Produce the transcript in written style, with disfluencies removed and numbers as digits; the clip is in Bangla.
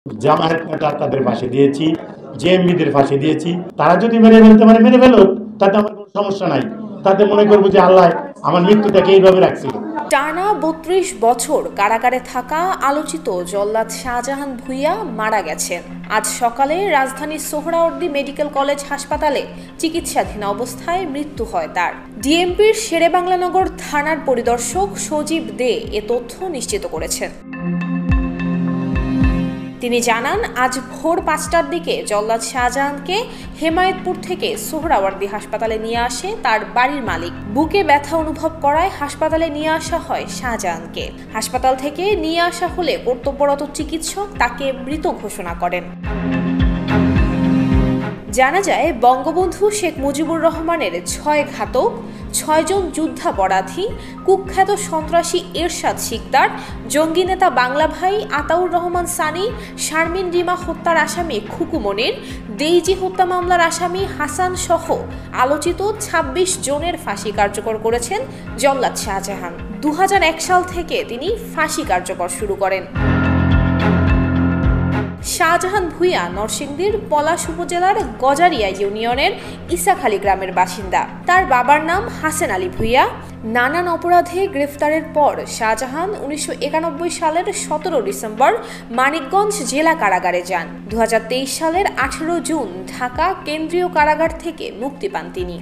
জামায়াত নেতা তাদের ফাঁসি দিয়েছি, জেএমবিদের ফাঁসি দিয়েছি। তারা যদি মেরে ফেলতে পারে মেরে ফেলো, তাতে আমার কোনো সমস্যা নাই। তাতে মনে করবো যে আল্লাহ আমার মৃত্যুটাকে এইভাবে রাখছে। টানা ৩২ বছর কারাগারে থাকা আলোচিত জল্লাদ শাহজাহান ভূঁইয়া মারা গেছেন। আজ সকালে রাজধানীর সোহরাওয়ার্দী মেডিকেল কলেজ হাসপাতালে চিকিৎসাধীন অবস্থায় মৃত্যু হয় তার। ডিএমপির শেরেবাংলানগর থানার পরিদর্শক সজীব দে এ তথ্য নিশ্চিত করেছেন। তিনি জানান, আজ ভোর ৫টার দিকে জল্লাদ শাহজাহানকে হেমায়েতপুর থেকে সোহরাওয়ার্দী হাসপাতালে নিয়ে আসে তার বাড়ির মালিক। বুকে ব্যথা অনুভব করায় হাসপাতালে নিয়ে আসা হয় শাহজাহানকে। হাসপাতাল থেকে নিয়ে আসা হলে কর্তব্যরত চিকিৎসক তাকে মৃত ঘোষণা করেন। জানা যায়, বঙ্গবন্ধু শেখ মুজিবুর রহমানের ৬ ঘাতক, ৬ জন যুদ্ধাপরাধী, কুখ্যাত সন্ত্রাসী এরশাদ শিকদার, জঙ্গি নেতা বাংলা ভাই আতাউর রহমান সানি, শারমিন রিমা হত্যার আসামি খুকু মনির, ডেইজি হত্যা মামলার আসামি হাসান সহ আলোচিত ২৬ জনের ফাঁসি কার্যকর করেছেন জল্লাদ শাহজাহান। ২০০১ সাল থেকে তিনি ফাঁসি কার্যকর শুরু করেন। শাহজাহান ভূঁইয়া নরসিংদীর পলাশ উপজেলার গজারিয়া ইউনিয়নের ইসাখালী গ্রামের বাসিন্দা। তার বাবার নাম হাসেন আলী ভূঁইয়া। নানান অপরাধে গ্রেফতারের পর শাহজাহান ১৯৯১ সালের ১৭ ডিসেম্বর মানিকগঞ্জ জেলা কারাগারে যান। ২০২৩ সালের ১৮ জুন ঢাকা কেন্দ্রীয় কারাগার থেকে মুক্তি পান তিনি।